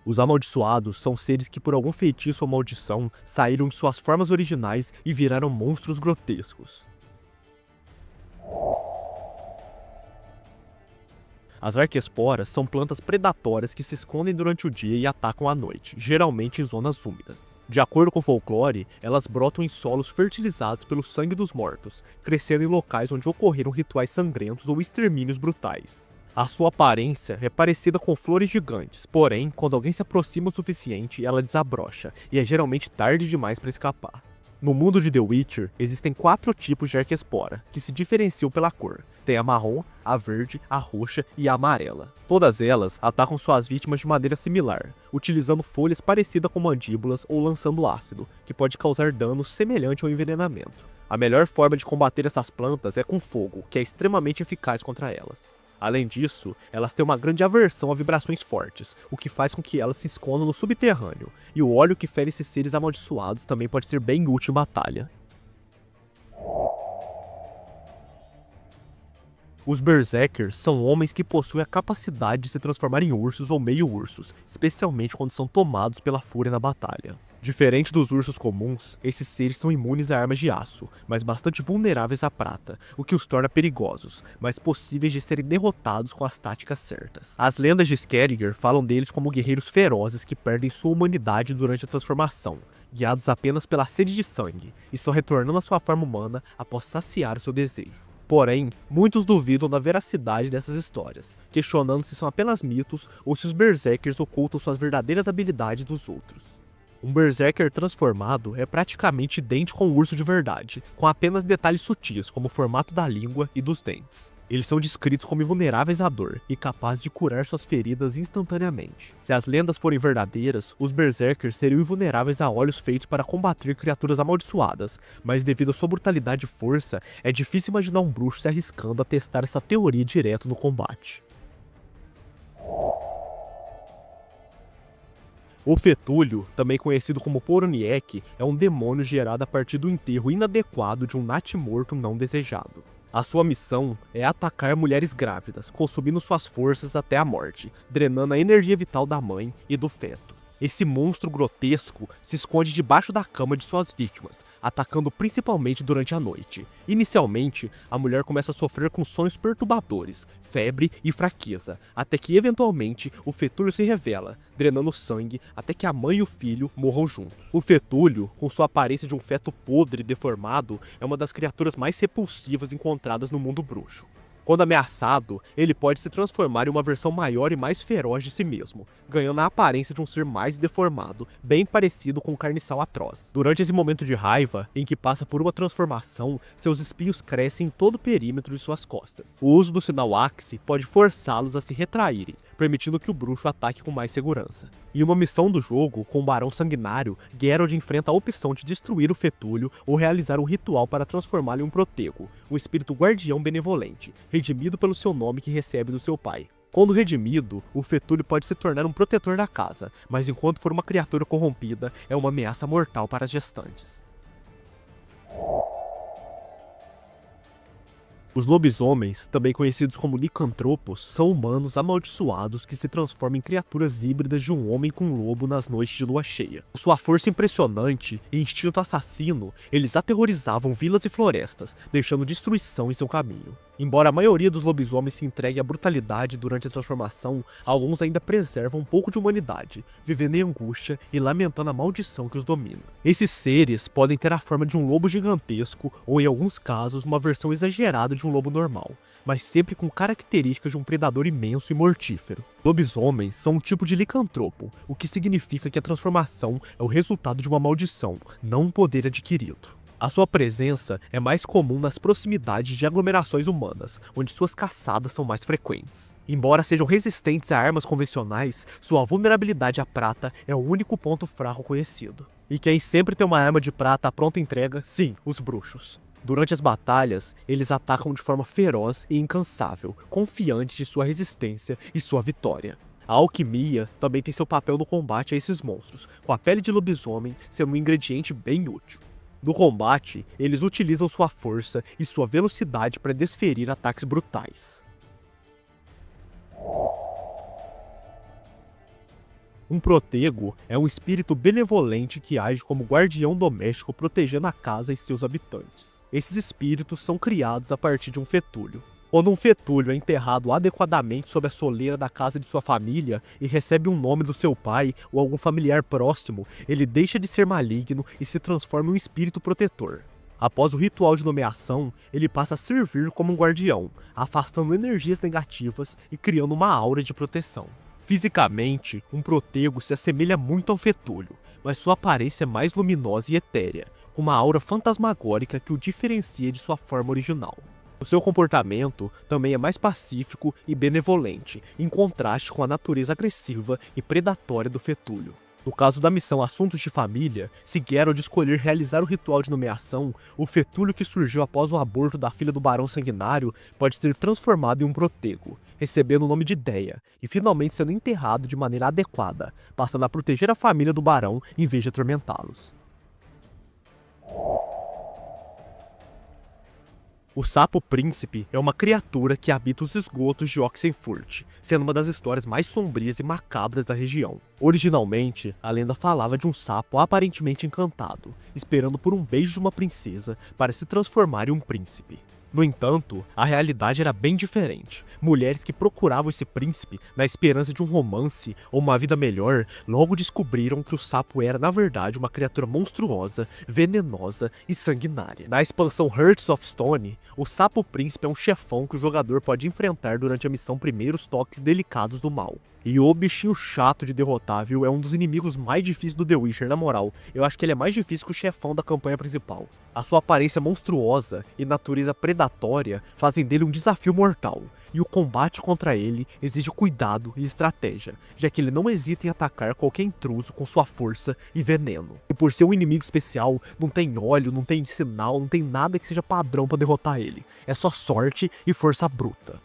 Os amaldiçoados são seres que por algum feitiço ou maldição saíram de suas formas originais e viraram monstros grotescos. As arquesporas são plantas predatórias que se escondem durante o dia e atacam à noite, geralmente em zonas úmidas. De acordo com o folclore, elas brotam em solos fertilizados pelo sangue dos mortos, crescendo em locais onde ocorreram rituais sangrentos ou extermínios brutais. A sua aparência é parecida com flores gigantes, porém, quando alguém se aproxima o suficiente, ela desabrocha, e é geralmente tarde demais para escapar. No mundo de The Witcher, existem 4 tipos de arquespora, que se diferenciam pela cor. Tem a marrom, a verde, a roxa e a amarela. Todas elas atacam suas vítimas de maneira similar, utilizando folhas parecidas com mandíbulas ou lançando ácido, que pode causar dano semelhante ao envenenamento. A melhor forma de combater essas plantas é com fogo, que é extremamente eficaz contra elas. Além disso, elas têm uma grande aversão a vibrações fortes, o que faz com que elas se escondam no subterrâneo, e o óleo que fere esses seres amaldiçoados também pode ser bem útil em batalha. Os Berserkers são homens que possuem a capacidade de se transformar em ursos ou meio-ursos, especialmente quando são tomados pela fúria na batalha. Diferente dos ursos comuns, esses seres são imunes a armas de aço, mas bastante vulneráveis à prata, o que os torna perigosos, mas possíveis de serem derrotados com as táticas certas. As lendas de Skerriger falam deles como guerreiros ferozes que perdem sua humanidade durante a transformação, guiados apenas pela sede de sangue, e só retornando à sua forma humana após saciar o seu desejo. Porém, muitos duvidam da veracidade dessas histórias, questionando se são apenas mitos ou se os Berserkers ocultam suas verdadeiras habilidades dos outros. Um Berserker transformado é praticamente idêntico a um urso de verdade, com apenas detalhes sutis como o formato da língua e dos dentes. Eles são descritos como invulneráveis à dor e capazes de curar suas feridas instantaneamente. Se as lendas forem verdadeiras, os Berserkers seriam invulneráveis a olhos feitos para combater criaturas amaldiçoadas, mas devido à sua brutalidade e força, é difícil imaginar um bruxo se arriscando a testar essa teoria direto no combate. O Fetúlio, também conhecido como Poroniek, é um demônio gerado a partir do enterro inadequado de um natimorto não desejado. A sua missão é atacar mulheres grávidas, consumindo suas forças até a morte, drenando a energia vital da mãe e do feto. Esse monstro grotesco se esconde debaixo da cama de suas vítimas, atacando principalmente durante a noite. Inicialmente, a mulher começa a sofrer com sonhos perturbadores, febre e fraqueza, até que eventualmente o fetúlio se revela, drenando sangue até que a mãe e o filho morram juntos. O fetúlio, com sua aparência de um feto podre e deformado, é uma das criaturas mais repulsivas encontradas no mundo bruxo. Quando ameaçado, ele pode se transformar em uma versão maior e mais feroz de si mesmo, ganhando a aparência de um ser mais deformado, bem parecido com um carniçal atroz. Durante esse momento de raiva, em que passa por uma transformação, seus espinhos crescem em todo o perímetro de suas costas. O uso do sinal Axe pode forçá-los a se retraírem, permitindo que o bruxo ataque com mais segurança. Em uma missão do jogo, com o Barão Sanguinário, Geralt enfrenta a opção de destruir o fetúlio ou realizar um ritual para transformá-lo em um protego, um espírito guardião benevolente, redimido pelo seu nome que recebe do seu pai. Quando redimido, o fetúlio pode se tornar um protetor da casa, mas enquanto for uma criatura corrompida, é uma ameaça mortal para as gestantes. Os lobisomens, também conhecidos como licantropos, são humanos amaldiçoados que se transformam em criaturas híbridas de um homem com lobo nas noites de lua cheia. Com sua força impressionante e instinto assassino, eles aterrorizavam vilas e florestas, deixando destruição em seu caminho. Embora a maioria dos lobisomens se entregue à brutalidade durante a transformação, alguns ainda preservam um pouco de humanidade, vivendo em angústia e lamentando a maldição que os domina. Esses seres podem ter a forma de um lobo gigantesco ou, em alguns casos, uma versão exagerada de um lobo normal, mas sempre com características de um predador imenso e mortífero. Lobisomens são um tipo de licantropo, o que significa que a transformação é o resultado de uma maldição, não um poder adquirido. A sua presença é mais comum nas proximidades de aglomerações humanas, onde suas caçadas são mais frequentes. Embora sejam resistentes a armas convencionais, sua vulnerabilidade à prata é o único ponto fraco conhecido. E quem sempre tem uma arma de prata à pronta entrega, sim, os bruxos. Durante as batalhas, eles atacam de forma feroz e incansável, confiantes de sua resistência e sua vitória. A alquimia também tem seu papel no combate a esses monstros, com a pele de lobisomem sendo um ingrediente bem útil. No combate, eles utilizam sua força e sua velocidade para desferir ataques brutais. Um protego é um espírito benevolente que age como guardião doméstico protegendo a casa e seus habitantes. Esses espíritos são criados a partir de um fetúlio. Quando um fetúlio é enterrado adequadamente sob a soleira da casa de sua família e recebe um nome do seu pai ou algum familiar próximo, ele deixa de ser maligno e se transforma em um espírito protetor. Após o ritual de nomeação, ele passa a servir como um guardião, afastando energias negativas e criando uma aura de proteção. Fisicamente, um protego se assemelha muito ao fetúlio, mas sua aparência é mais luminosa e etérea, com uma aura fantasmagórica que o diferencia de sua forma original. O seu comportamento também é mais pacífico e benevolente, em contraste com a natureza agressiva e predatória do fetúlio. No caso da missão Assuntos de Família, se Geralt escolher realizar o ritual de nomeação, o fetúlio que surgiu após o aborto da filha do Barão Sanguinário pode ser transformado em um protego, recebendo o nome de Deia, e finalmente sendo enterrado de maneira adequada, passando a proteger a família do Barão em vez de atormentá-los. O Sapo Príncipe é uma criatura que habita os esgotos de Oxenfurt, sendo uma das histórias mais sombrias e macabras da região. Originalmente, a lenda falava de um sapo aparentemente encantado, esperando por um beijo de uma princesa para se transformar em um príncipe. No entanto, a realidade era bem diferente. Mulheres que procuravam esse príncipe na esperança de um romance ou uma vida melhor, logo descobriram que o sapo era, na verdade, uma criatura monstruosa, venenosa e sanguinária. Na expansão Hearts of Stone, o Sapo Príncipe é um chefão que o jogador pode enfrentar durante a missão Primeiros Toques Delicados do Mal. E o bichinho chato de derrotar, viu? É um dos inimigos mais difíceis do The Witcher, na moral. Eu acho que ele é mais difícil que o chefão da campanha principal. A sua aparência monstruosa e natureza predatória fazem dele um desafio mortal. E o combate contra ele exige cuidado e estratégia, já que ele não hesita em atacar qualquer intruso com sua força e veneno. E por ser um inimigo especial, não tem óleo, não tem sinal, não tem nada que seja padrão para derrotar ele. É só sorte e força bruta.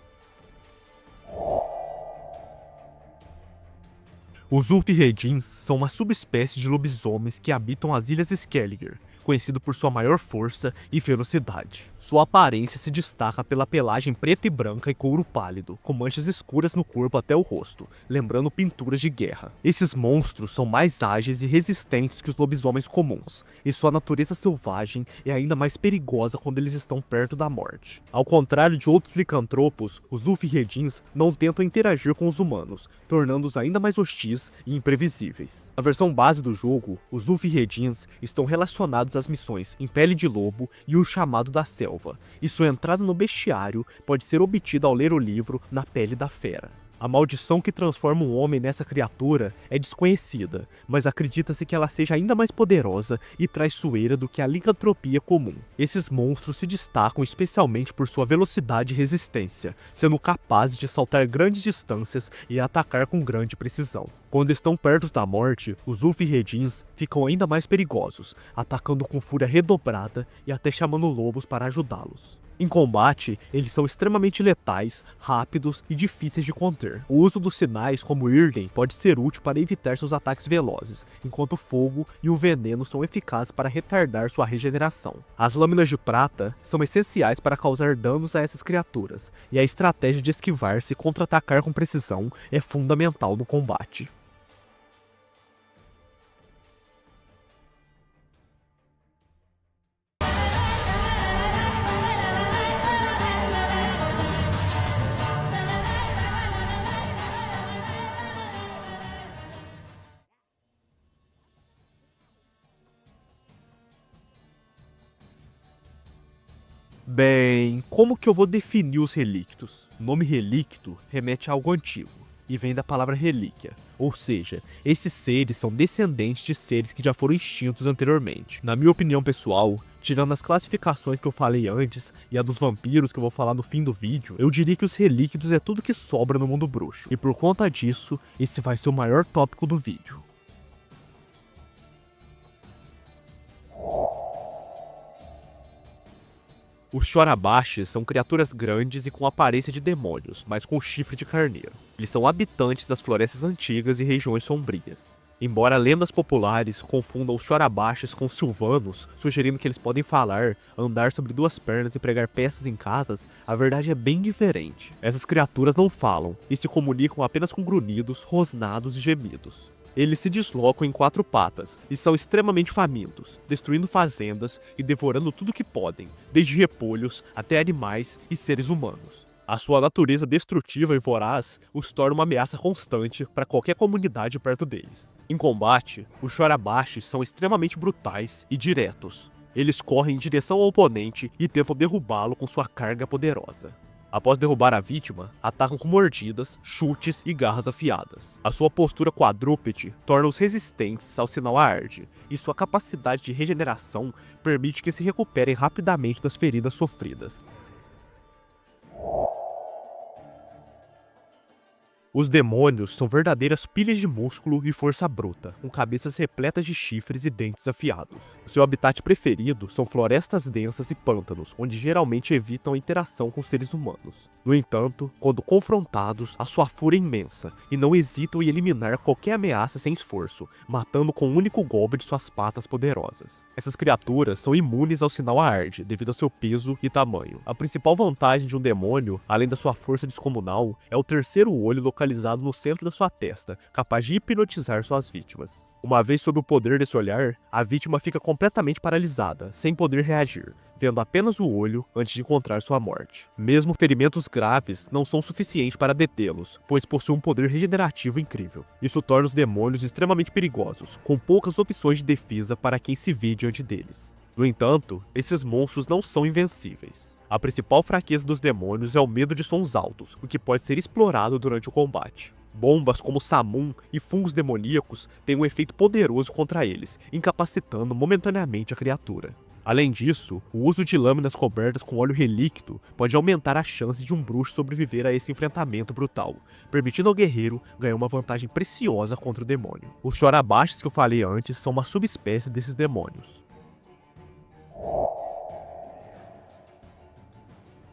Os Ulfhedins são uma subespécie de lobisomens que habitam as Ilhas Skellige, conhecido por sua maior força e ferocidade. Sua aparência se destaca pela pelagem preta e branca e couro pálido, com manchas escuras no corpo até o rosto, lembrando pinturas de guerra. Esses monstros são mais ágeis e resistentes que os lobisomens comuns, e sua natureza selvagem é ainda mais perigosa quando eles estão perto da morte. Ao contrário de outros licantropos, os Ulfhedins não tentam interagir com os humanos, tornando-os ainda mais hostis e imprevisíveis. Na versão base do jogo, os Ulfhedins estão relacionados às missões Em Pele de Lobo e O Chamado da Selva, e sua entrada no bestiário pode ser obtida ao ler o livro Na Pele da Fera. A maldição que transforma um homem nessa criatura é desconhecida, mas acredita-se que ela seja ainda mais poderosa e traiçoeira do que a licantropia comum. Esses monstros se destacam especialmente por sua velocidade e resistência, sendo capazes de saltar grandes distâncias e atacar com grande precisão. Quando estão perto da morte, os Ulfhedins ficam ainda mais perigosos, atacando com fúria redobrada e até chamando lobos para ajudá-los. Em combate, eles são extremamente letais, rápidos e difíceis de conter. O uso dos sinais como Irden pode ser útil para evitar seus ataques velozes, enquanto o fogo e o veneno são eficazes para retardar sua regeneração. As lâminas de prata são essenciais para causar danos a essas criaturas, e a estratégia de esquivar-se e contra-atacar com precisão é fundamental no combate. Bem, como que eu vou definir os relictos? O nome relicto remete a algo antigo, e vem da palavra relíquia, ou seja, esses seres são descendentes de seres que já foram extintos anteriormente. Na minha opinião pessoal, tirando as classificações que eu falei antes e a dos vampiros que eu vou falar no fim do vídeo, eu diria que os relíquitos é tudo que sobra no mundo bruxo, e por conta disso, esse vai ser o maior tópico do vídeo. Os Chorabaches são criaturas grandes e com aparência de demônios, mas com chifre de carneiro. Eles são habitantes das florestas antigas e regiões sombrias. Embora lendas populares confundam os Chorabaches com Sylvanos, sugerindo que eles podem falar, andar sobre duas pernas e pregar peças em casas, a verdade é bem diferente. Essas criaturas não falam, e se comunicam apenas com grunhidos, rosnados e gemidos. Eles se deslocam em 4 patas e são extremamente famintos, destruindo fazendas e devorando tudo que podem, desde repolhos até animais e seres humanos. A sua natureza destrutiva e voraz os torna uma ameaça constante para qualquer comunidade perto deles. Em combate, os Shorabashi são extremamente brutais e diretos. Eles correm em direção ao oponente e tentam derrubá-lo com sua carga poderosa. Após derrubar a vítima, atacam com mordidas, chutes e garras afiadas. A sua postura quadrúpede torna-os resistentes ao sinal Aard, e sua capacidade de regeneração permite que se recuperem rapidamente das feridas sofridas. Os demônios são verdadeiras pilhas de músculo e força bruta, com cabeças repletas de chifres e dentes afiados. Seu habitat preferido são florestas densas e pântanos, onde geralmente evitam a interação com seres humanos. No entanto, quando confrontados, a sua fúria é imensa, e não hesitam em eliminar qualquer ameaça sem esforço, matando com um único golpe de suas patas poderosas. Essas criaturas são imunes ao sinal Aard, devido ao seu peso e tamanho. A principal vantagem de um demônio, além da sua força descomunal, é o terceiro olho localizado no centro da sua testa, capaz de hipnotizar suas vítimas. Uma vez sob o poder desse olhar, a vítima fica completamente paralisada, sem poder reagir, vendo apenas o olho antes de encontrar sua morte. Mesmo ferimentos graves não são suficientes para detê-los, pois possuem um poder regenerativo incrível. Isso torna os demônios extremamente perigosos, com poucas opções de defesa para quem se vê diante deles. No entanto, esses monstros não são invencíveis. A principal fraqueza dos demônios é o medo de sons altos, o que pode ser explorado durante o combate. Bombas como Samum e fungos demoníacos têm um efeito poderoso contra eles, incapacitando momentaneamente a criatura. Além disso, o uso de lâminas cobertas com óleo relíquido pode aumentar a chance de um bruxo sobreviver a esse enfrentamento brutal, permitindo ao guerreiro ganhar uma vantagem preciosa contra o demônio. Os Shorabashis que eu falei antes são uma subespécie desses demônios.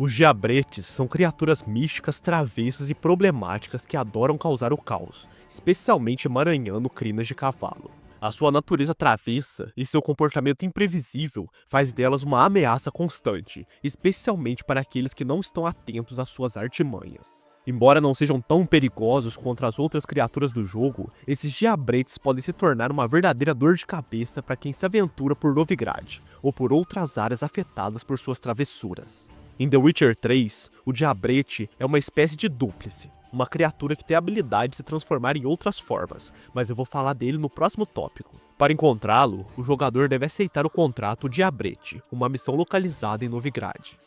Os Diabretes são criaturas místicas, travessas e problemáticas que adoram causar o caos, especialmente emaranhando crinas de cavalo. A sua natureza travessa e seu comportamento imprevisível faz delas uma ameaça constante, especialmente para aqueles que não estão atentos às suas artimanhas. Embora não sejam tão perigosos contra as outras criaturas do jogo, esses Diabretes podem se tornar uma verdadeira dor de cabeça para quem se aventura por Novigrad, ou por outras áreas afetadas por suas travessuras. Em The Witcher 3, o Diabrete é uma espécie de dúplice, uma criatura que tem a habilidade de se transformar em outras formas, mas eu vou falar dele no próximo tópico. Para encontrá-lo, o jogador deve aceitar o contrato Diabrete, uma missão localizada em Novigrad.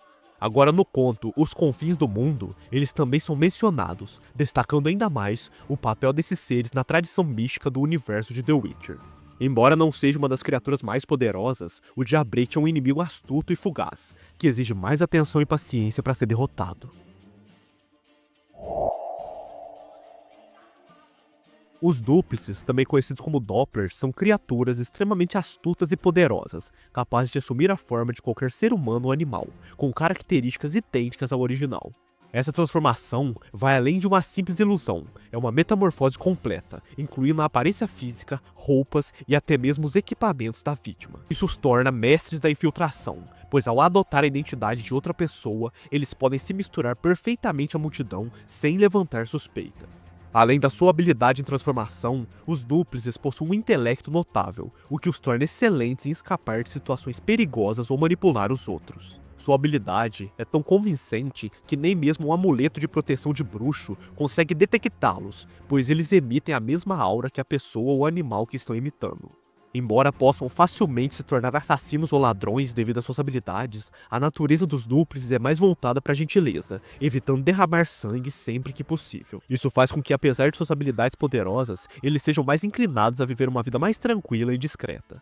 Agora no conto Os Confins do Mundo, eles também são mencionados, destacando ainda mais o papel desses seres na tradição mística do universo de The Witcher. Embora não seja uma das criaturas mais poderosas, o Diabrete é um inimigo astuto e fugaz, que exige mais atenção e paciência para ser derrotado. Os Dúplices, também conhecidos como Dopplers, são criaturas extremamente astutas e poderosas, capazes de assumir a forma de qualquer ser humano ou animal, com características idênticas ao original. Essa transformação vai além de uma simples ilusão, é uma metamorfose completa, incluindo a aparência física, roupas e até mesmo os equipamentos da vítima. Isso os torna mestres da infiltração, pois ao adotar a identidade de outra pessoa, eles podem se misturar perfeitamente à multidão sem levantar suspeitas. Além da sua habilidade em transformação, os Dúplices possuem um intelecto notável, o que os torna excelentes em escapar de situações perigosas ou manipular os outros. Sua habilidade é tão convincente que nem mesmo um amuleto de proteção de bruxo consegue detectá-los, pois eles emitem a mesma aura que a pessoa ou animal que estão imitando. Embora possam facilmente se tornar assassinos ou ladrões devido às suas habilidades, a natureza dos Dúplices é mais voltada para a gentileza, evitando derramar sangue sempre que possível. Isso faz com que, apesar de suas habilidades poderosas, eles sejam mais inclinados a viver uma vida mais tranquila e discreta.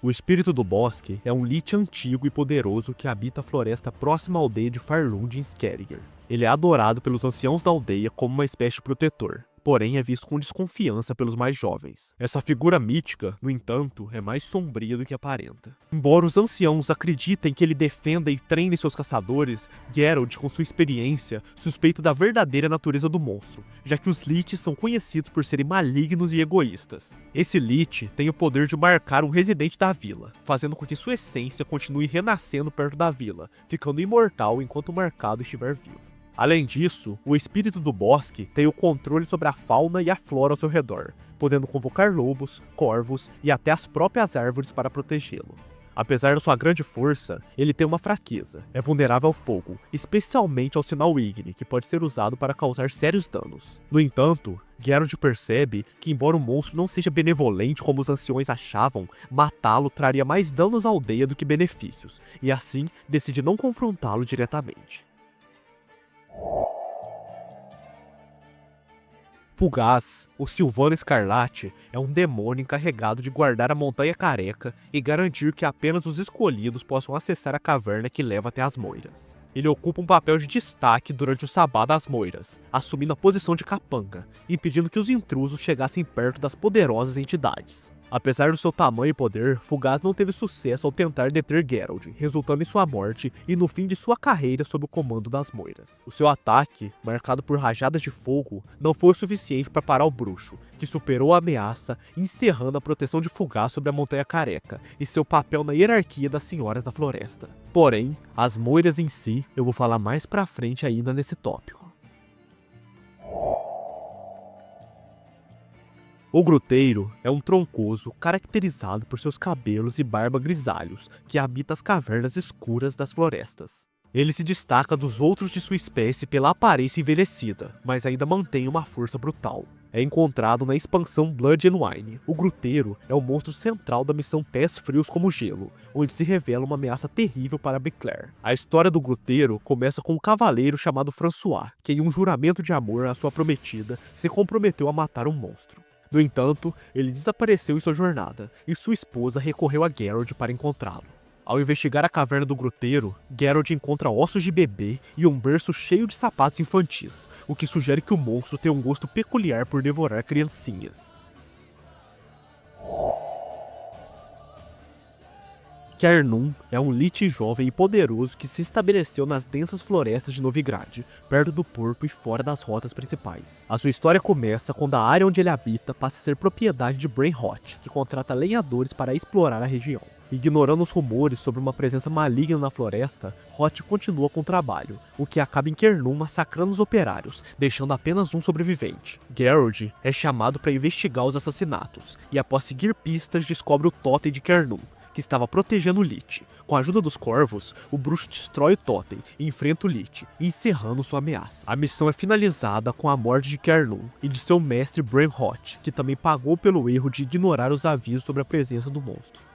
O Espírito do Bosque é um Lich antigo e poderoso que habita a floresta próxima à aldeia de Farlund em Skerriger. Ele é adorado pelos anciãos da aldeia como uma espécie de protetor, porém é visto com desconfiança pelos mais jovens. Essa figura mítica, no entanto, é mais sombria do que aparenta. Embora os anciãos acreditem que ele defenda e treine seus caçadores, Geralt, com sua experiência, suspeita da verdadeira natureza do monstro, já que os Liches são conhecidos por serem malignos e egoístas. Esse Lich tem o poder de marcar um residente da vila, fazendo com que sua essência continue renascendo perto da vila, ficando imortal enquanto o marcado estiver vivo. Além disso, o espírito do bosque tem o controle sobre a fauna e a flora ao seu redor, podendo convocar lobos, corvos e até as próprias árvores para protegê-lo. Apesar da sua grande força, ele tem uma fraqueza, é vulnerável ao fogo, especialmente ao sinal Igni, que pode ser usado para causar sérios danos. No entanto, Geralt percebe que, embora o monstro não seja benevolente como os anciões achavam, matá-lo traria mais danos à aldeia do que benefícios, e assim decide não confrontá-lo diretamente. Fugaz, o Silvano Escarlate, é um demônio encarregado de guardar a Montanha Careca e garantir que apenas os escolhidos possam acessar a caverna que leva até as Moiras. Ele ocupa um papel de destaque durante o Sabá das Moiras, assumindo a posição de capanga, impedindo que os intrusos chegassem perto das poderosas entidades. Apesar do seu tamanho e poder, Fugaz não teve sucesso ao tentar deter Geralt, resultando em sua morte e no fim de sua carreira sob o comando das Moiras. O seu ataque, marcado por rajadas de fogo, não foi o suficiente para parar o bruxo, que superou a ameaça, encerrando a proteção de Fugaz sobre a Montanha Careca e seu papel na hierarquia das Senhoras da Floresta. Porém, as Moiras em si, eu vou falar mais pra frente ainda nesse tópico. O Gruteiro é um troncoso caracterizado por seus cabelos e barba grisalhos que habita as cavernas escuras das florestas. Ele se destaca dos outros de sua espécie pela aparência envelhecida, mas ainda mantém uma força brutal. É encontrado na expansão Blood and Wine. O Gruteiro é o monstro central da missão Pés Frios como Gelo, onde se revela uma ameaça terrível para Beclair. A história do Gruteiro começa com um cavaleiro chamado François, que em um juramento de amor à sua prometida, se comprometeu a matar um monstro. No entanto, ele desapareceu em sua jornada, e sua esposa recorreu a Geralt para encontrá-lo. Ao investigar a caverna do Gruteiro, Geralt encontra ossos de bebê e um berço cheio de sapatos infantis, o que sugere que o monstro tem um gosto peculiar por devorar criancinhas. Cernunn é um lich jovem e poderoso que se estabeleceu nas densas florestas de Novigrad, perto do porto e fora das rotas principais. A sua história começa quando a área onde ele habita passa a ser propriedade de Brainrot, que contrata lenhadores para explorar a região. Ignorando os rumores sobre uma presença maligna na floresta, Hot continua com o trabalho, o que acaba em Cernunn massacrando os operários, deixando apenas um sobrevivente. Geralt é chamado para investigar os assassinatos, e após seguir pistas descobre o totem de Cernunn, que estava protegendo o Lich. Com a ajuda dos corvos, o bruxo destrói o totem e enfrenta o Lich, encerrando sua ameaça. A missão é finalizada com a morte de Cernunn e de seu mestre Brainrot, que também pagou pelo erro de ignorar os avisos sobre a presença do monstro.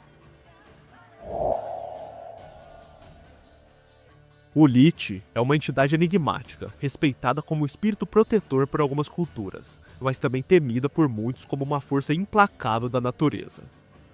O Lich é uma entidade enigmática, respeitada como espírito protetor por algumas culturas, mas também temida por muitos como uma força implacável da natureza.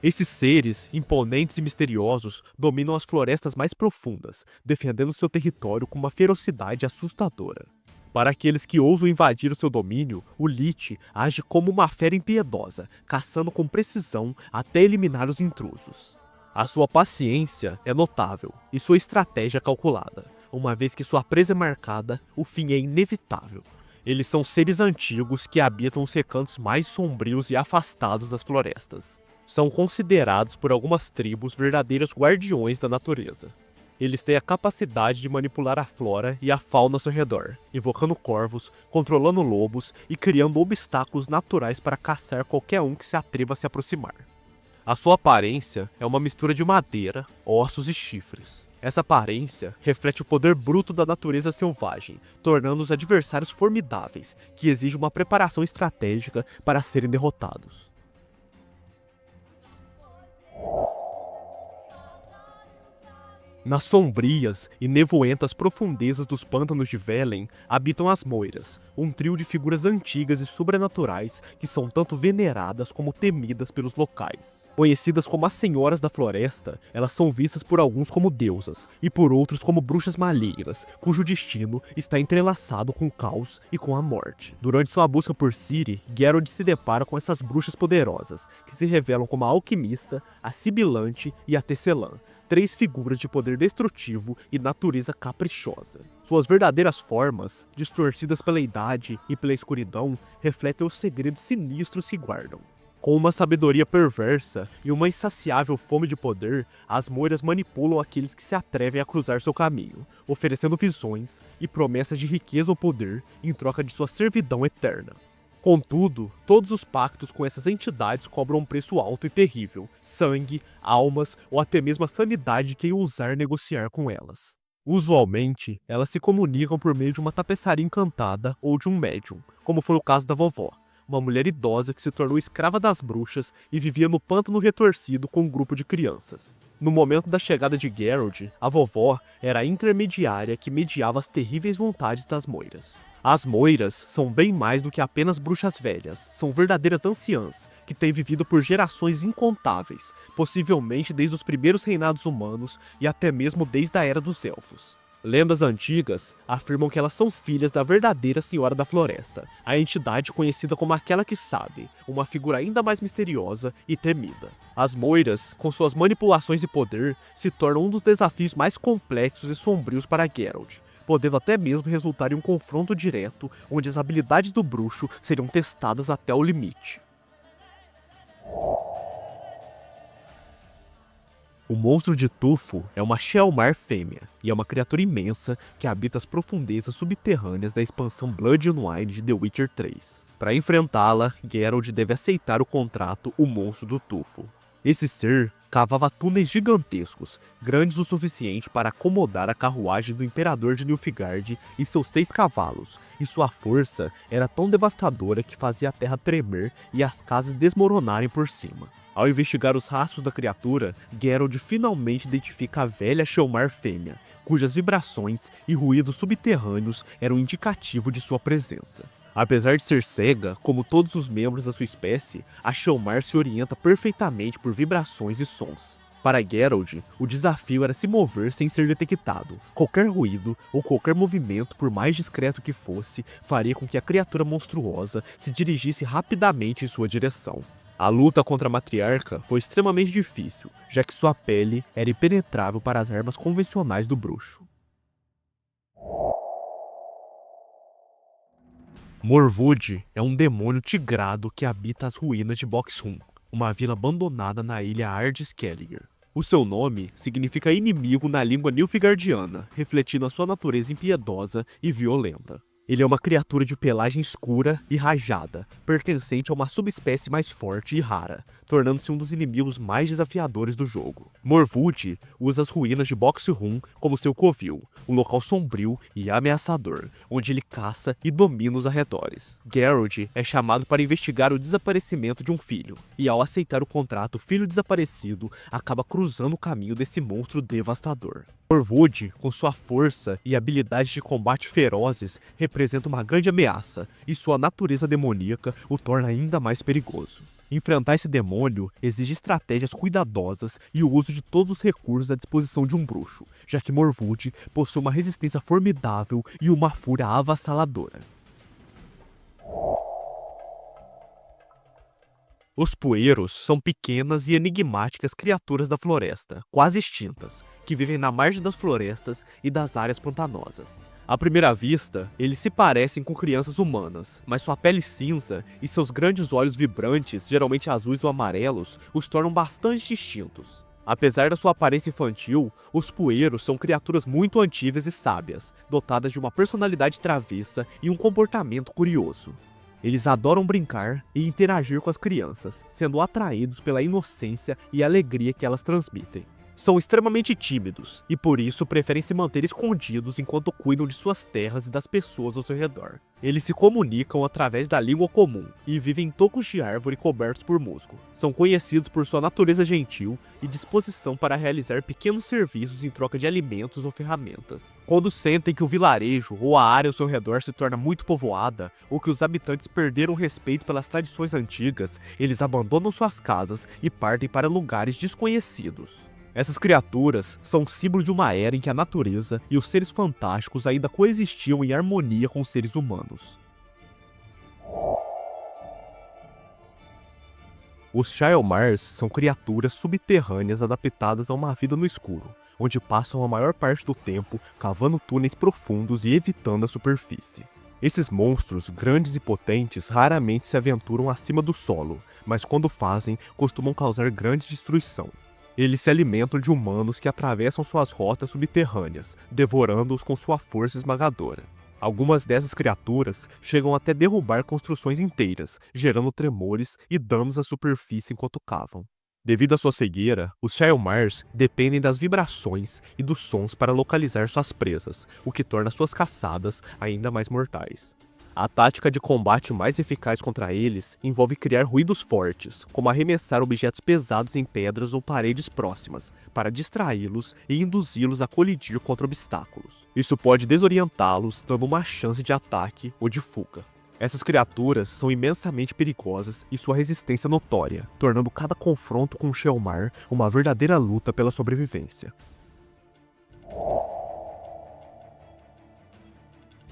Esses seres, imponentes e misteriosos, dominam as florestas mais profundas, defendendo seu território com uma ferocidade assustadora. Para aqueles que ousam invadir o seu domínio, o Lich age como uma fera impiedosa, caçando com precisão até eliminar os intrusos. A sua paciência é notável e sua estratégia calculada. Uma vez que sua presa é marcada, o fim é inevitável. Eles são seres antigos que habitam os recantos mais sombrios e afastados das florestas. São considerados por algumas tribos verdadeiros guardiões da natureza. Eles têm a capacidade de manipular a flora e a fauna ao seu redor, invocando corvos, controlando lobos e criando obstáculos naturais para caçar qualquer um que se atreva a se aproximar. A sua aparência é uma mistura de madeira, ossos e chifres. Essa aparência reflete o poder bruto da natureza selvagem, tornando os adversários formidáveis, que exigem uma preparação estratégica para serem derrotados. Nas sombrias e nevoentas profundezas dos pântanos de Velen habitam as Moiras, um trio de figuras antigas e sobrenaturais que são tanto veneradas como temidas pelos locais. Conhecidas como as Senhoras da Floresta, elas são vistas por alguns como deusas e por outros como bruxas malignas, cujo destino está entrelaçado com o caos e com a morte. Durante sua busca por Ciri, Geralt se depara com essas bruxas poderosas, que se revelam como a Alquimista, a Sibilante e a Tecelã, três figuras de poder destrutivo e natureza caprichosa. Suas verdadeiras formas, distorcidas pela idade e pela escuridão, refletem os segredos sinistros que guardam. Com uma sabedoria perversa e uma insaciável fome de poder, as Moiras manipulam aqueles que se atrevem a cruzar seu caminho, oferecendo visões e promessas de riqueza ou poder em troca de sua servidão eterna. Contudo, todos os pactos com essas entidades cobram um preço alto e terrível: sangue, almas ou até mesmo a sanidade de quem ousar negociar com elas. Usualmente, elas se comunicam por meio de uma tapeçaria encantada ou de um médium, como foi o caso da vovó, uma mulher idosa que se tornou escrava das bruxas e vivia no pântano retorcido com um grupo de crianças. No momento da chegada de Geralt, a vovó era a intermediária que mediava as terríveis vontades das Moiras. As Moiras são bem mais do que apenas bruxas velhas, são verdadeiras anciãs, que têm vivido por gerações incontáveis, possivelmente desde os primeiros reinados humanos e até mesmo desde a Era dos Elfos. Lendas antigas afirmam que elas são filhas da verdadeira Senhora da Floresta, a entidade conhecida como Aquela que Sabe, uma figura ainda mais misteriosa e temida. As Moiras, com suas manipulações e poder, se tornam um dos desafios mais complexos e sombrios para Geralt, podendo até mesmo resultar em um confronto direto onde as habilidades do bruxo seriam testadas até o limite. O monstro de tufo é uma Shellmar fêmea, e é uma criatura imensa que habita as profundezas subterrâneas da expansão Blood and Wine de The Witcher 3. Para enfrentá-la, Geralt deve aceitar o contrato O Monstro do Tufo. Esse ser cavava túneis gigantescos, grandes o suficiente para acomodar a carruagem do Imperador de Nilfgaard e seus 6 cavalos, e sua força era tão devastadora que fazia a terra tremer e as casas desmoronarem por cima. Ao investigar os rastros da criatura, Geralt finalmente identifica a velha Shellmar fêmea, cujas vibrações e ruídos subterrâneos eram indicativo de sua presença. Apesar de ser cega, como todos os membros da sua espécie, a Shellmar se orienta perfeitamente por vibrações e sons. Para Geralt, o desafio era se mover sem ser detectado. Qualquer ruído ou qualquer movimento, por mais discreto que fosse, faria com que a criatura monstruosa se dirigisse rapidamente em sua direção. A luta contra a matriarca foi extremamente difícil, já que sua pele era impenetrável para as armas convencionais do bruxo. Morwood é um demônio tigrado que habita as ruínas de Boxhum, uma vila abandonada na ilha Ardskellingr. O seu nome significa inimigo na língua nilfgaardiana, refletindo a sua natureza impiedosa e violenta. Ele é uma criatura de pelagem escura e rajada, pertencente a uma subespécie mais forte e rara, tornando-se um dos inimigos mais desafiadores do jogo. Morwood usa as ruínas de Boxhum como seu covil, um local sombrio e ameaçador, onde ele caça e domina os arredores. Geralt é chamado para investigar o desaparecimento de um filho, e ao aceitar o contrato Filho Desaparecido, acaba cruzando o caminho desse monstro devastador. Morwood, com sua força e habilidades de combate ferozes, representa uma grande ameaça, e sua natureza demoníaca o torna ainda mais perigoso. Enfrentar esse demônio exige estratégias cuidadosas e o uso de todos os recursos à disposição de um bruxo, já que Morwood possui uma resistência formidável e uma fúria avassaladora. Os poeiros são pequenas e enigmáticas criaturas da floresta, quase extintas, que vivem na margem das florestas e das áreas pantanosas. À primeira vista, eles se parecem com crianças humanas, mas sua pele cinza e seus grandes olhos vibrantes, geralmente azuis ou amarelos, os tornam bastante distintos. Apesar da sua aparência infantil, os poeiros são criaturas muito antigas e sábias, dotadas de uma personalidade travessa e um comportamento curioso. Eles adoram brincar e interagir com as crianças, sendo atraídos pela inocência e alegria que elas transmitem. São extremamente tímidos e por isso preferem se manter escondidos enquanto cuidam de suas terras e das pessoas ao seu redor. Eles se comunicam através da língua comum e vivem em tocos de árvore cobertos por musgo. São conhecidos por sua natureza gentil e disposição para realizar pequenos serviços em troca de alimentos ou ferramentas. Quando sentem que o vilarejo ou a área ao seu redor se torna muito povoada ou que os habitantes perderam o respeito pelas tradições antigas, eles abandonam suas casas e partem para lugares desconhecidos. Essas criaturas são símbolo de uma era em que a natureza e os seres fantásticos ainda coexistiam em harmonia com os seres humanos. Os Shellmars são criaturas subterrâneas adaptadas a uma vida no escuro, onde passam a maior parte do tempo cavando túneis profundos e evitando a superfície. Esses monstros, grandes e potentes, raramente se aventuram acima do solo, mas quando fazem, costumam causar grande destruição. Eles se alimentam de humanos que atravessam suas rotas subterrâneas, devorando-os com sua força esmagadora. Algumas dessas criaturas chegam até derrubar construções inteiras, gerando tremores e danos à superfície enquanto cavam. Devido à sua cegueira, os Shellmars dependem das vibrações e dos sons para localizar suas presas, o que torna suas caçadas ainda mais mortais. A tática de combate mais eficaz contra eles envolve criar ruídos fortes, como arremessar objetos pesados em pedras ou paredes próximas, para distraí-los e induzi-los a colidir contra obstáculos. Isso pode desorientá-los, dando uma chance de ataque ou de fuga. Essas criaturas são imensamente perigosas e sua resistência notória, tornando cada confronto com o Shellmar uma verdadeira luta pela sobrevivência.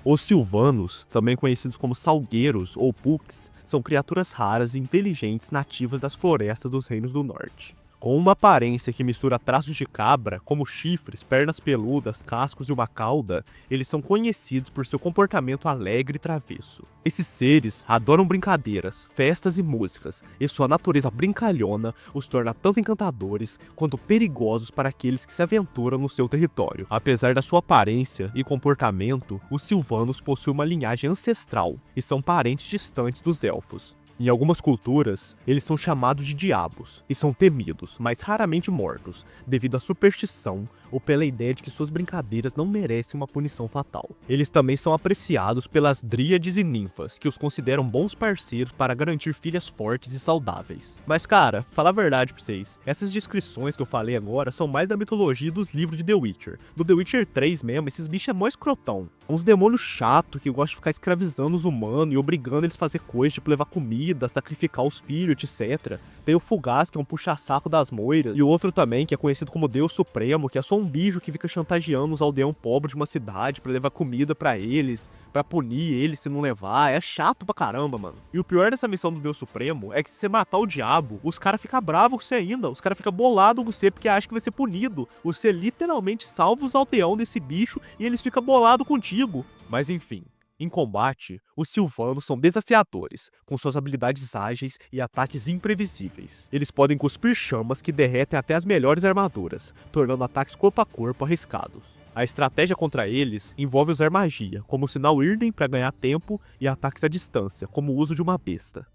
Os Sylvanos, também conhecidos como Salgueiros ou Puks, são criaturas raras e inteligentes nativas das florestas dos Reinos do Norte. Com uma aparência que mistura traços de cabra, como chifres, pernas peludas, cascos e uma cauda, eles são conhecidos por seu comportamento alegre e travesso. Esses seres adoram brincadeiras, festas e músicas, e sua natureza brincalhona os torna tanto encantadores quanto perigosos para aqueles que se aventuram no seu território. Apesar da sua aparência e comportamento, os Sylvanos possuem uma linhagem ancestral e são parentes distantes dos elfos. Em algumas culturas, eles são chamados de diabos e são temidos, mas raramente mortos, devido à superstição ou pela ideia de que suas brincadeiras não merecem uma punição fatal. Eles também são apreciados pelas dríades e ninfas, que os consideram bons parceiros para garantir filhas fortes e saudáveis. Mas cara, falar a verdade pra vocês, essas descrições que eu falei agora são mais da mitologia dos livros de The Witcher. Do The Witcher 3 mesmo, esses bichos é mó escrotão. Uns demônios chatos que gostam de ficar escravizando os humanos e obrigando eles a fazer coisas, tipo levar comida, sacrificar os filhos, etc. Tem o Fugaz, que é um puxa-saco das moiras, e o outro também, que é conhecido como Deus Supremo, que é só um bicho que fica chantageando os aldeões pobres de uma cidade pra levar comida pra eles, pra punir eles se não levar. É chato pra caramba, mano. E o pior dessa missão do Deus Supremo é que se você matar o diabo, os caras ficam bravos com você ainda, os caras ficam bolados com você porque acham que vai ser punido. Você literalmente salva os aldeões desse bicho e eles ficam bolados contigo. Mas enfim, em combate, os Sylvanos são desafiadores, com suas habilidades ágeis e ataques imprevisíveis. Eles podem cuspir chamas que derretem até as melhores armaduras, tornando ataques corpo a corpo arriscados. A estratégia contra eles envolve usar magia, como o sinal Irden para ganhar tempo, e ataques à distância, como o uso de uma besta.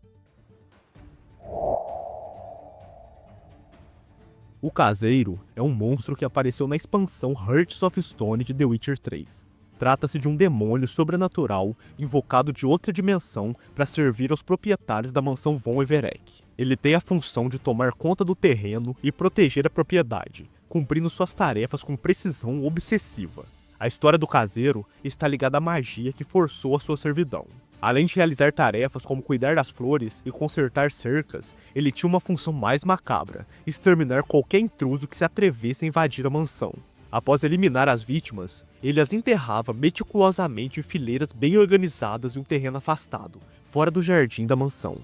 O Caseiro é um monstro que apareceu na expansão Hearts of Stone de The Witcher 3. Trata-se de um demônio sobrenatural invocado de outra dimensão para servir aos proprietários da mansão Von Everec. Ele tem a função de tomar conta do terreno e proteger a propriedade, cumprindo suas tarefas com precisão obsessiva. A história do Caseiro está ligada à magia que forçou a sua servidão. Além de realizar tarefas como cuidar das flores e consertar cercas, ele tinha uma função mais macabra: exterminar qualquer intruso que se atrevesse a invadir a mansão. Após eliminar as vítimas, ele as enterrava meticulosamente em fileiras bem organizadas em um terreno afastado, fora do jardim da mansão.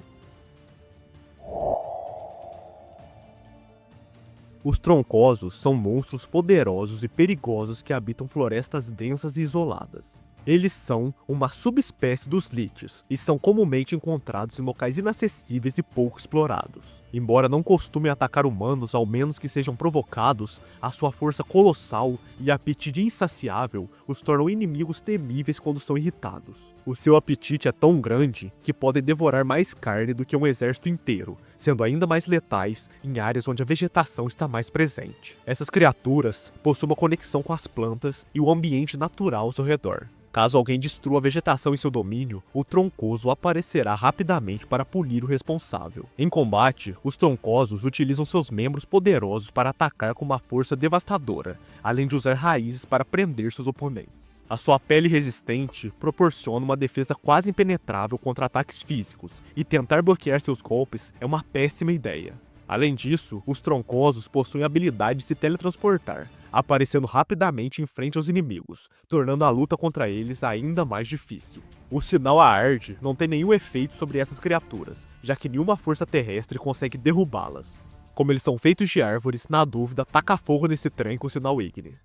Os Troncosos são monstros poderosos e perigosos que habitam florestas densas e isoladas. Eles são uma subespécie dos liches e são comumente encontrados em locais inacessíveis e pouco explorados. Embora não costumem atacar humanos, ao menos que sejam provocados, a sua força colossal e apetite insaciável os tornam inimigos temíveis quando são irritados. O seu apetite é tão grande que podem devorar mais carne do que um exército inteiro, sendo ainda mais letais em áreas onde a vegetação está mais presente. Essas criaturas possuem uma conexão com as plantas e o ambiente natural ao seu redor. Caso alguém destrua a vegetação em seu domínio, o Troncoso aparecerá rapidamente para punir o responsável. Em combate, os Troncosos utilizam seus membros poderosos para atacar com uma força devastadora, além de usar raízes para prender seus oponentes. A sua pele resistente proporciona uma defesa quase impenetrável contra ataques físicos, e tentar bloquear seus golpes é uma péssima ideia. Além disso, os Troncosos possuem a habilidade de se teletransportar, aparecendo rapidamente em frente aos inimigos, tornando a luta contra eles ainda mais difícil. O sinal Aard não tem nenhum efeito sobre essas criaturas, já que nenhuma força terrestre consegue derrubá-las. Como eles são feitos de árvores, na dúvida, taca fogo nesse trem com o sinal Igni.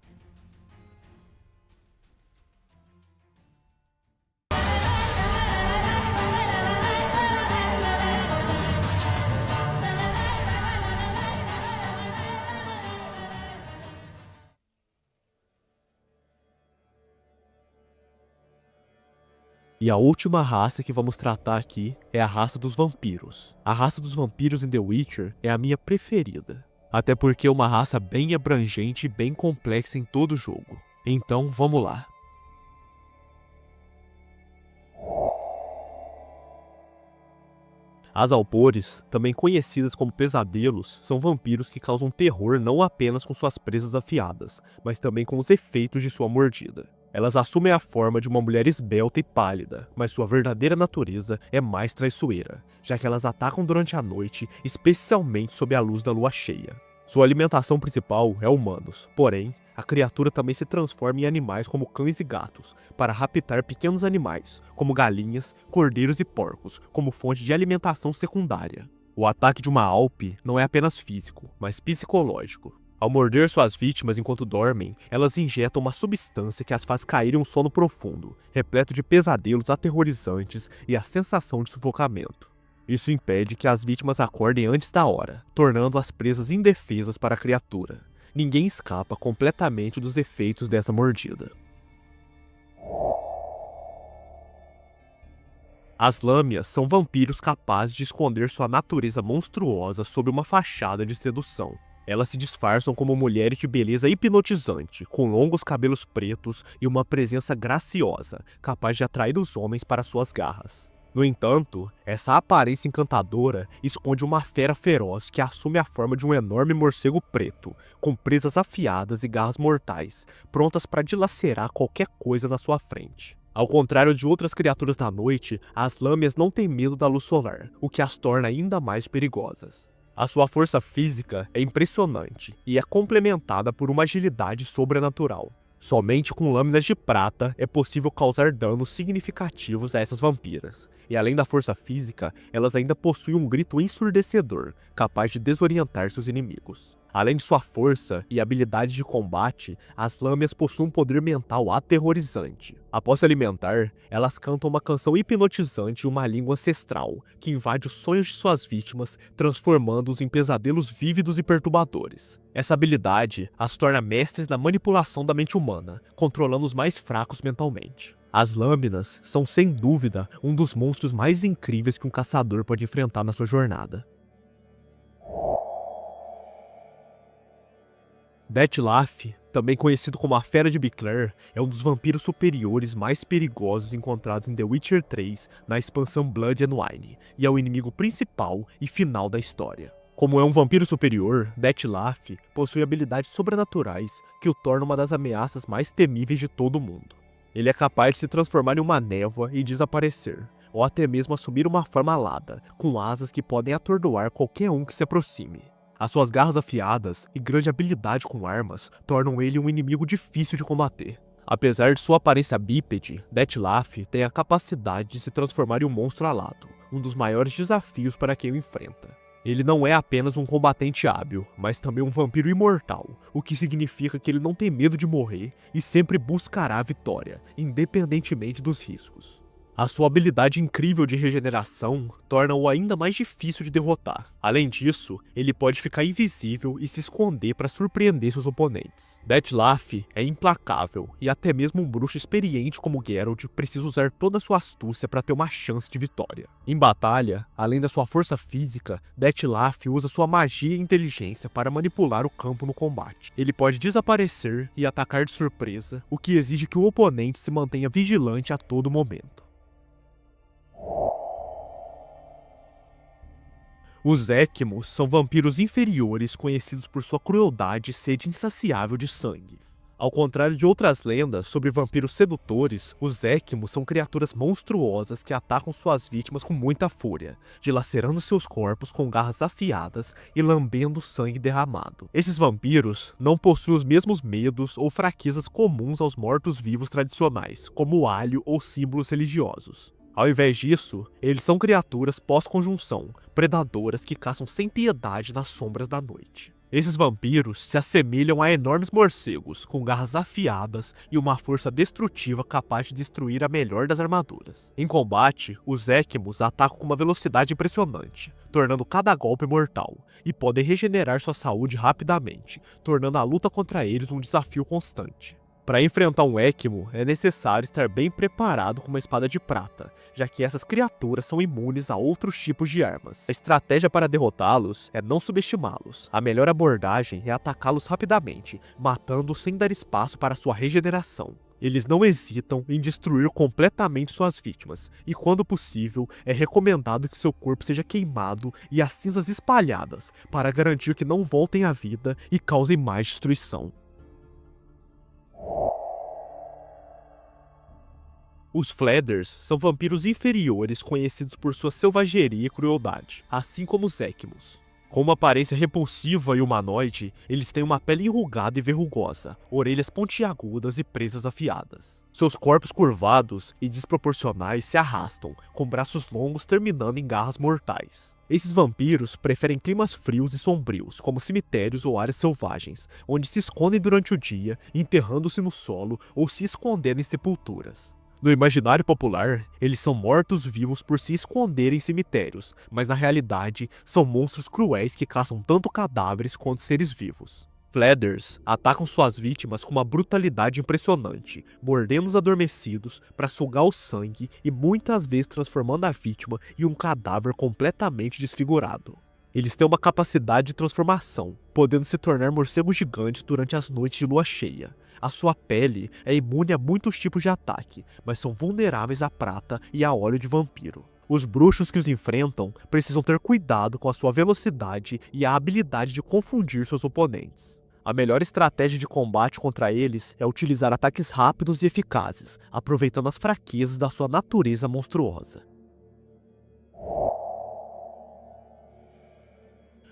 E a última raça que vamos tratar aqui é a raça dos vampiros. A raça dos vampiros em The Witcher é a minha preferida, até porque é uma raça bem abrangente e bem complexa em todo o jogo. Então vamos lá. As Alpores, também conhecidas como pesadelos, são vampiros que causam terror não apenas com suas presas afiadas, mas também com os efeitos de sua mordida. Elas assumem a forma de uma mulher esbelta e pálida, mas sua verdadeira natureza é mais traiçoeira, já que elas atacam durante a noite, especialmente sob a luz da lua cheia. Sua alimentação principal é humanos, porém, a criatura também se transforma em animais como cães e gatos, para raptar pequenos animais, como galinhas, cordeiros e porcos, como fonte de alimentação secundária. O ataque de uma Alpe não é apenas físico, mas psicológico. Ao morder suas vítimas enquanto dormem, elas injetam uma substância que as faz cair em um sono profundo, repleto de pesadelos aterrorizantes e a sensação de sufocamento. Isso impede que as vítimas acordem antes da hora, tornando-as presas indefesas para a criatura. Ninguém escapa completamente dos efeitos dessa mordida. As lâmias são vampiros capazes de esconder sua natureza monstruosa sob uma fachada de sedução. Elas se disfarçam como mulheres de beleza hipnotizante, com longos cabelos pretos e uma presença graciosa, capaz de atrair os homens para suas garras. No entanto, essa aparência encantadora esconde uma fera feroz que assume a forma de um enorme morcego preto, com presas afiadas e garras mortais, prontas para dilacerar qualquer coisa na sua frente. Ao contrário de outras criaturas da noite, as lâmias não têm medo da luz solar, o que as torna ainda mais perigosas. A sua força física é impressionante e é complementada por uma agilidade sobrenatural. Somente com lâminas de prata é possível causar danos significativos a essas vampiras, e além da força física, elas ainda possuem um grito ensurdecedor, capaz de desorientar seus inimigos. Além de sua força e habilidade de combate, as lâmias possuem um poder mental aterrorizante. Após se alimentar, elas cantam uma canção hipnotizante em uma língua ancestral, que invade os sonhos de suas vítimas, transformando-os em pesadelos vívidos e perturbadores. Essa habilidade as torna mestres na manipulação da mente humana, controlando os mais fracos mentalmente. As lâminas são, sem dúvida, um dos monstros mais incríveis que um caçador pode enfrentar na sua jornada. Dettlaff, também conhecido como a Fera de Biclair, é um dos vampiros superiores mais perigosos encontrados em The Witcher 3 na expansão Blood and Wine, e é o inimigo principal e final da história. Como é um vampiro superior, Dettlaff possui habilidades sobrenaturais que o tornam uma das ameaças mais temíveis de todo o mundo. Ele é capaz de se transformar em uma névoa e desaparecer, ou até mesmo assumir uma forma alada, com asas que podem atordoar qualquer um que se aproxime. As suas garras afiadas e grande habilidade com armas tornam ele um inimigo difícil de combater. Apesar de sua aparência bípede, Dettlaff tem a capacidade de se transformar em um monstro alado, um dos maiores desafios para quem o enfrenta. Ele não é apenas um combatente hábil, mas também um vampiro imortal, o que significa que ele não tem medo de morrer e sempre buscará a vitória, independentemente dos riscos. A sua habilidade incrível de regeneração torna-o ainda mais difícil de derrotar. Além disso, ele pode ficar invisível e se esconder para surpreender seus oponentes. Dettlaff é implacável, e até mesmo um bruxo experiente como Geralt precisa usar toda a sua astúcia para ter uma chance de vitória. Em batalha, além da sua força física, Dettlaff usa sua magia e inteligência para manipular o campo no combate. Ele pode desaparecer e atacar de surpresa, o que exige que o oponente se mantenha vigilante a todo momento. Os Équimos são vampiros inferiores conhecidos por sua crueldade e sede insaciável de sangue. Ao contrário de outras lendas sobre vampiros sedutores, os Équimos são criaturas monstruosas que atacam suas vítimas com muita fúria, dilacerando seus corpos com garras afiadas e lambendo o sangue derramado. Esses vampiros não possuem os mesmos medos ou fraquezas comuns aos mortos-vivos tradicionais, como o alho ou símbolos religiosos. Ao invés disso, eles são criaturas pós-conjunção, predadoras que caçam sem piedade nas sombras da noite. Esses vampiros se assemelham a enormes morcegos, com garras afiadas e uma força destrutiva capaz de destruir a melhor das armaduras. Em combate, os Équimos atacam com uma velocidade impressionante, tornando cada golpe mortal, e podem regenerar sua saúde rapidamente, tornando a luta contra eles um desafio constante. Para enfrentar um Ekmo, é necessário estar bem preparado com uma espada de prata, já que essas criaturas são imunes a outros tipos de armas. A estratégia para derrotá-los é não subestimá-los. A melhor abordagem é atacá-los rapidamente, matando-os sem dar espaço para sua regeneração. Eles não hesitam em destruir completamente suas vítimas, e quando possível, é recomendado que seu corpo seja queimado e as cinzas espalhadas, para garantir que não voltem à vida e causem mais destruição. Os Fladders são vampiros inferiores conhecidos por sua selvageria e crueldade, assim como os Ekmos. Com uma aparência repulsiva e humanoide, eles têm uma pele enrugada e verrugosa, orelhas pontiagudas e presas afiadas. Seus corpos curvados e desproporcionais se arrastam, com braços longos terminando em garras mortais. Esses vampiros preferem climas frios e sombrios, como cemitérios ou áreas selvagens, onde se escondem durante o dia, enterrando-se no solo ou se escondendo em sepulturas. No imaginário popular, eles são mortos-vivos por se esconderem em cemitérios, mas na realidade são monstros cruéis que caçam tanto cadáveres quanto seres vivos. Fladders atacam suas vítimas com uma brutalidade impressionante, mordendo os adormecidos para sugar o sangue e muitas vezes transformando a vítima em um cadáver completamente desfigurado. Eles têm uma capacidade de transformação, podendo se tornar morcegos gigantes durante as noites de lua cheia. A sua pele é imune a muitos tipos de ataque, mas são vulneráveis à prata e a óleo de vampiro. Os bruxos que os enfrentam precisam ter cuidado com a sua velocidade e a habilidade de confundir seus oponentes. A melhor estratégia de combate contra eles é utilizar ataques rápidos e eficazes, aproveitando as fraquezas da sua natureza monstruosa.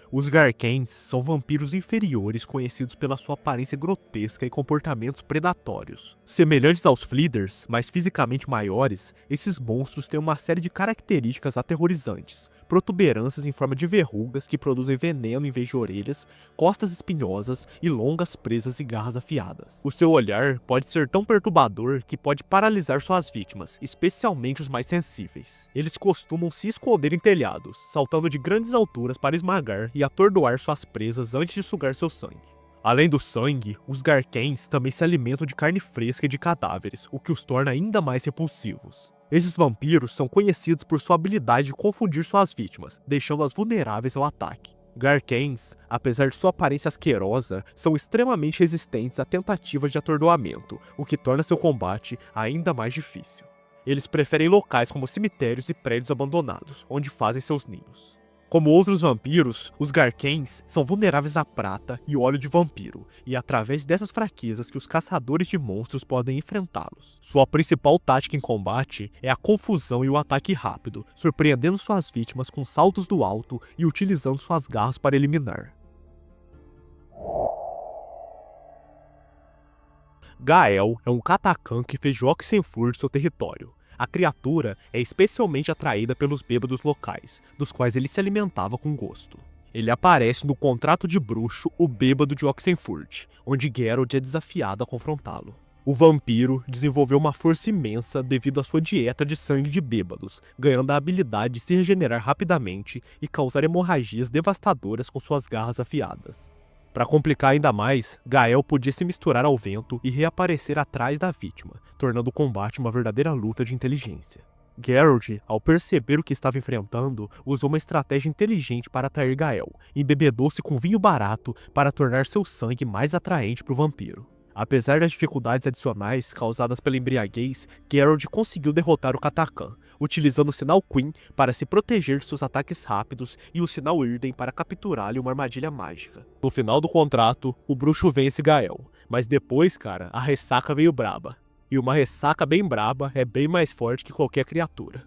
Os Garkans são vampiros inferiores conhecidos pela sua aparência grotesca e comportamentos predatórios. Semelhantes aos Fladders, mas fisicamente maiores, esses monstros têm uma série de características aterrorizantes, protuberâncias em forma de verrugas que produzem veneno em vez de orelhas, costas espinhosas e longas presas e garras afiadas. O seu olhar pode ser tão perturbador que pode paralisar suas vítimas, especialmente os mais sensíveis. Eles costumam se esconder em telhados, saltando de grandes alturas para esmagar e atordoar suas presas antes de sugar seu sangue. Além do sangue, os Garkans também se alimentam de carne fresca e de cadáveres, o que os torna ainda mais repulsivos. Esses vampiros são conhecidos por sua habilidade de confundir suas vítimas, deixando-as vulneráveis ao ataque. Garkans, apesar de sua aparência asquerosa, são extremamente resistentes a tentativas de atordoamento, o que torna seu combate ainda mais difícil. Eles preferem locais como cemitérios e prédios abandonados, onde fazem seus ninhos. Como outros vampiros, os Garkans são vulneráveis à prata e óleo de vampiro, e é através dessas fraquezas que os caçadores de monstros podem enfrentá-los. Sua principal tática em combate é a confusão e o ataque rápido, surpreendendo suas vítimas com saltos do alto e utilizando suas garras para eliminar. Gael é um Katakan que fez de Oxenfurt seu território. A criatura é especialmente atraída pelos bêbados locais, dos quais ele se alimentava com gosto. Ele aparece no Contrato de Bruxo, o Bêbado de Oxenfurt, onde Geralt é desafiado a confrontá-lo. O vampiro desenvolveu uma força imensa devido à sua dieta de sangue de bêbados, ganhando a habilidade de se regenerar rapidamente e causar hemorragias devastadoras com suas garras afiadas. Para complicar ainda mais, Gael podia se misturar ao vento e reaparecer atrás da vítima, tornando o combate uma verdadeira luta de inteligência. Geralt, ao perceber o que estava enfrentando, usou uma estratégia inteligente para atrair Gael, e embebedou-se com vinho barato para tornar seu sangue mais atraente para o vampiro. Apesar das dificuldades adicionais causadas pela embriaguez, Geralt conseguiu derrotar o Katakan, utilizando o sinal Queen para se proteger de seus ataques rápidos e o sinal Irden para capturar-lhe uma armadilha mágica. No final do contrato, o bruxo vence Gael, mas depois, cara, a ressaca veio braba. E uma ressaca bem braba é bem mais forte que qualquer criatura.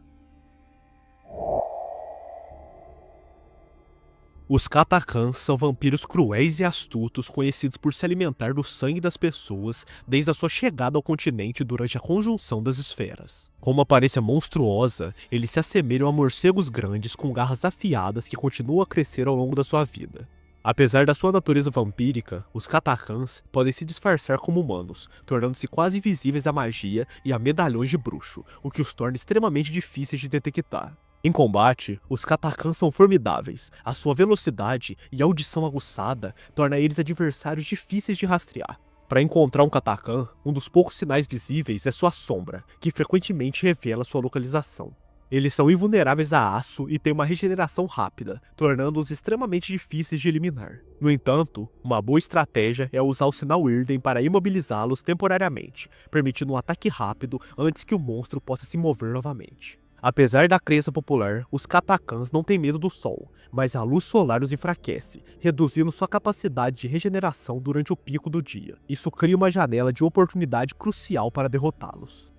Os Katakans são vampiros cruéis e astutos conhecidos por se alimentar do sangue das pessoas desde a sua chegada ao continente durante a conjunção das esferas. Com uma aparência monstruosa, eles se assemelham a morcegos grandes com garras afiadas que continuam a crescer ao longo da sua vida. Apesar da sua natureza vampírica, os Katakans podem se disfarçar como humanos, tornando-se quase invisíveis à magia e a medalhões de bruxo, o que os torna extremamente difíceis de detectar. Em combate, os Katakans são formidáveis. A sua velocidade e audição aguçada torna eles adversários difíceis de rastrear. Para encontrar um Katakan, um dos poucos sinais visíveis é sua sombra, que frequentemente revela sua localização. Eles são invulneráveis a aço e têm uma regeneração rápida, tornando-os extremamente difíceis de eliminar. No entanto, uma boa estratégia é usar o sinal Irden para imobilizá-los temporariamente, permitindo um ataque rápido antes que o monstro possa se mover novamente. Apesar da crença popular, os Katakans não têm medo do sol, mas a luz solar os enfraquece, reduzindo sua capacidade de regeneração durante o pico do dia. Isso cria uma janela de oportunidade crucial para derrotá-los.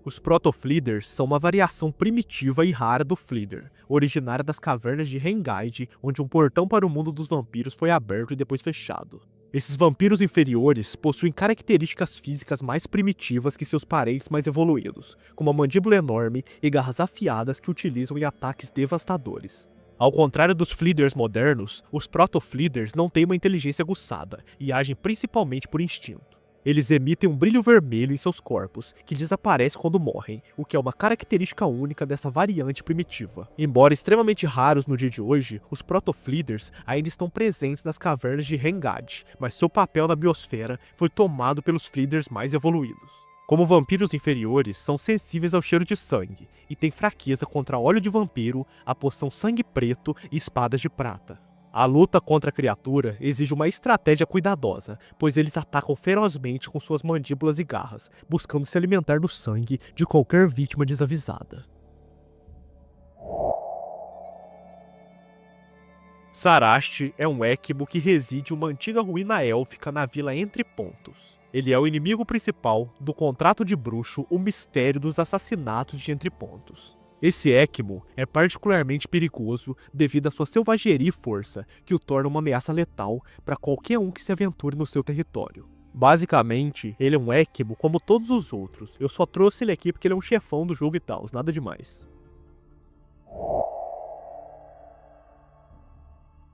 Os Proto-Fleeders são uma variação primitiva e rara do Fleeder, originária das cavernas de Hengaid, onde um portão para o mundo dos vampiros foi aberto e depois fechado. Esses vampiros inferiores possuem características físicas mais primitivas que seus parentes mais evoluídos, como uma mandíbula enorme e garras afiadas que utilizam em ataques devastadores. Ao contrário dos Fleeders modernos, os Proto-Fleeders não têm uma inteligência aguçada e agem principalmente por instinto. Eles emitem um brilho vermelho em seus corpos, que desaparece quando morrem, o que é uma característica única dessa variante primitiva. Embora extremamente raros no dia de hoje, os Proto-Fleeders ainda estão presentes nas cavernas de Hengad, mas seu papel na biosfera foi tomado pelos Fleeders mais evoluídos. Como vampiros inferiores, são sensíveis ao cheiro de sangue, e têm fraqueza contra óleo de vampiro, a poção sangue preto e espadas de prata. A luta contra a criatura exige uma estratégia cuidadosa, pois eles atacam ferozmente com suas mandíbulas e garras, buscando se alimentar do sangue de qualquer vítima desavisada. Sarasht é um Équimo que reside em uma antiga ruína élfica na vila Entre Pontos. Ele é o inimigo principal do contrato de bruxo O Mistério dos Assassinatos de Entre Pontos. Esse Équimo é particularmente perigoso devido à sua selvageria e força, que o torna uma ameaça letal para qualquer um que se aventure no seu território. Basicamente, ele é um Équimo como todos os outros, eu só trouxe ele aqui porque ele é um chefão do jogo e tal, nada demais.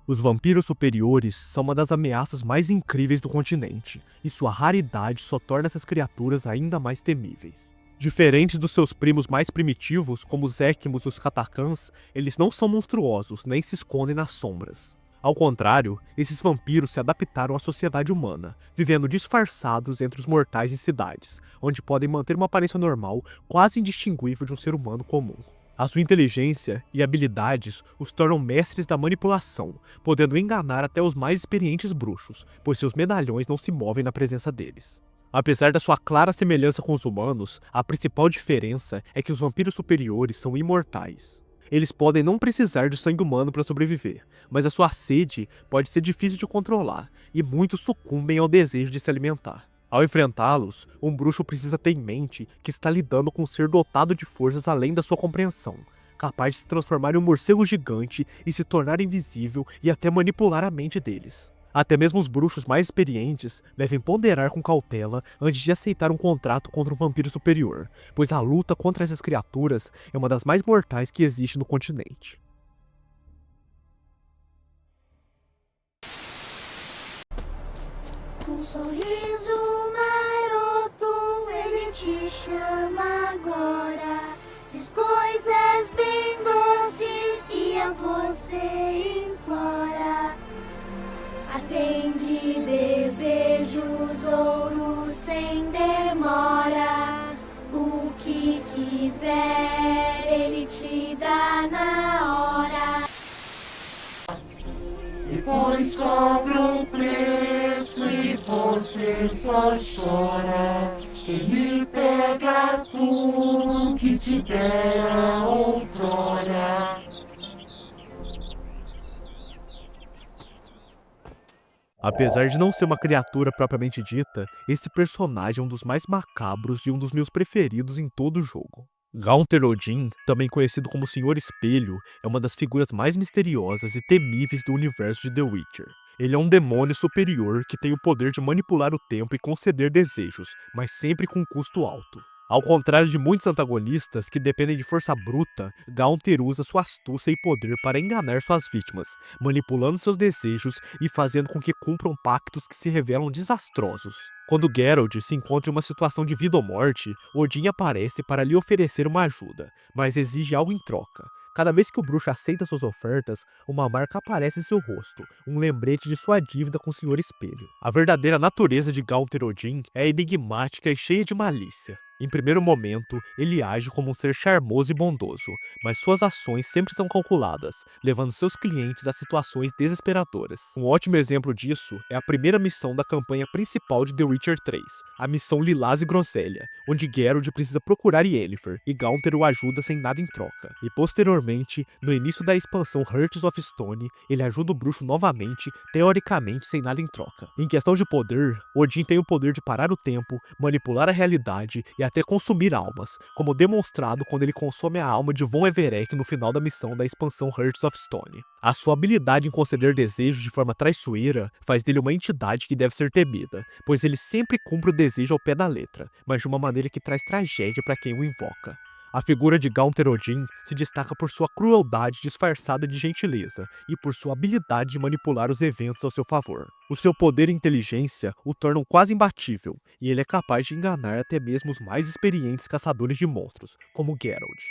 Os vampiros superiores são uma das ameaças mais incríveis do continente, e sua raridade só torna essas criaturas ainda mais temíveis. Diferentes dos seus primos mais primitivos, como os Équimos e os Katakans, eles não são monstruosos, nem se escondem nas sombras. Ao contrário, esses vampiros se adaptaram à sociedade humana, vivendo disfarçados entre os mortais em cidades, onde podem manter uma aparência normal, quase indistinguível de um ser humano comum. A sua inteligência e habilidades os tornam mestres da manipulação, podendo enganar até os mais experientes bruxos, pois seus medalhões não se movem na presença deles. Apesar da sua clara semelhança com os humanos, a principal diferença é que os vampiros superiores são imortais. Eles podem não precisar de sangue humano para sobreviver, mas a sua sede pode ser difícil de controlar, e muitos sucumbem ao desejo de se alimentar. Ao enfrentá-los, um bruxo precisa ter em mente que está lidando com um ser dotado de forças além da sua compreensão, capaz de se transformar em um morcego gigante e se tornar invisível e até manipular a mente deles. Até mesmo os bruxos mais experientes devem ponderar com cautela antes de aceitar um contrato contra um vampiro superior, pois a luta contra essas criaturas é uma das mais mortais que existe no continente. Um sorriso maroto, ele te chama agora. Diz coisas bem doces e a você implora. Atende desejos, ouro sem demora. O que quiser, ele te dá na hora. Depois cobra o preço e você só chora. Ele pega tudo que te dera outrora. Apesar de não ser uma criatura propriamente dita, esse personagem é um dos mais macabros e um dos meus preferidos em todo o jogo. Gaunter Odin, também conhecido como Senhor Espelho, é uma das figuras mais misteriosas e temíveis do universo de The Witcher. Ele é um demônio superior que tem o poder de manipular o tempo e conceder desejos, mas sempre com um custo alto. Ao contrário de muitos antagonistas que dependem de força bruta, Gaunter usa sua astúcia e poder para enganar suas vítimas, manipulando seus desejos e fazendo com que cumpram pactos que se revelam desastrosos. Quando Geralt se encontra em uma situação de vida ou morte, Odin aparece para lhe oferecer uma ajuda, mas exige algo em troca: Cada vez que o bruxo aceita suas ofertas, uma marca aparece em seu rosto, um lembrete de sua dívida com o Senhor Espelho. A verdadeira natureza de Gaunter Odin é enigmática e cheia de malícia. Em primeiro momento, ele age como um ser charmoso e bondoso, mas suas ações sempre são calculadas, levando seus clientes a situações desesperadoras. Um ótimo exemplo disso é a primeira missão da campanha principal de The Witcher 3, a missão Lilás e Groselha, onde Geralt precisa procurar Yennefer e Gaunter o ajuda sem nada em troca. E posteriormente, no início da expansão Hearts of Stone, ele ajuda o bruxo novamente, teoricamente sem nada em troca. Em questão de poder, Odin tem o poder de parar o tempo, manipular a realidade e até consumir almas, como demonstrado quando ele consome a alma de Von Everec no final da missão da expansão Hearts of Stone. A sua habilidade em conceder desejos de forma traiçoeira faz dele uma entidade que deve ser temida, pois ele sempre cumpre o desejo ao pé da letra, mas de uma maneira que traz tragédia para quem o invoca. A figura de Gaunter Odin se destaca por sua crueldade disfarçada de gentileza e por sua habilidade de manipular os eventos ao seu favor. O seu poder e inteligência o tornam quase imbatível, e ele é capaz de enganar até mesmo os mais experientes caçadores de monstros, como Geralt.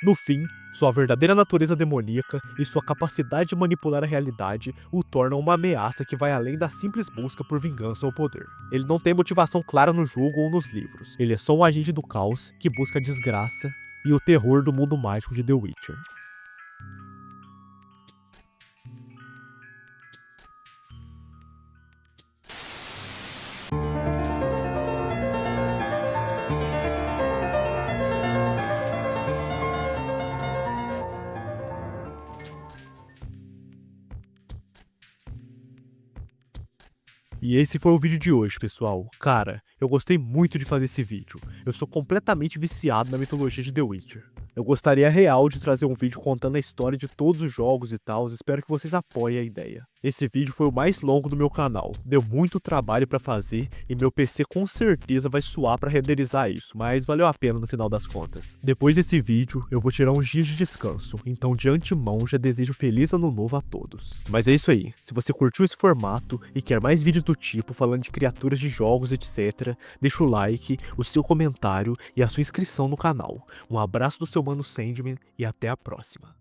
No fim, sua verdadeira natureza demoníaca e sua capacidade de manipular a realidade o tornam uma ameaça que vai além da simples busca por vingança ou poder. Ele não tem motivação clara no jogo ou nos livros, ele é só um agente do caos que busca a desgraça e o terror do mundo mágico de The Witcher. E esse foi o vídeo de hoje, pessoal. Cara, eu gostei muito de fazer esse vídeo. Eu sou completamente viciado na mitologia de The Witcher. Eu gostaria real de trazer um vídeo contando a história de todos os jogos e tal, espero que vocês apoiem a ideia. Esse vídeo foi o mais longo do meu canal, deu muito trabalho pra fazer e meu PC com certeza vai suar pra renderizar isso, mas valeu a pena no final das contas. Depois desse vídeo, eu vou tirar uns dias de descanso, então de antemão já desejo feliz ano novo a todos. Mas é isso aí, se você curtiu esse formato e quer mais vídeos do tipo falando de criaturas de jogos, etc, deixa o like, o seu comentário e a sua inscrição no canal. Um abraço do seu mano Sandman e até a próxima.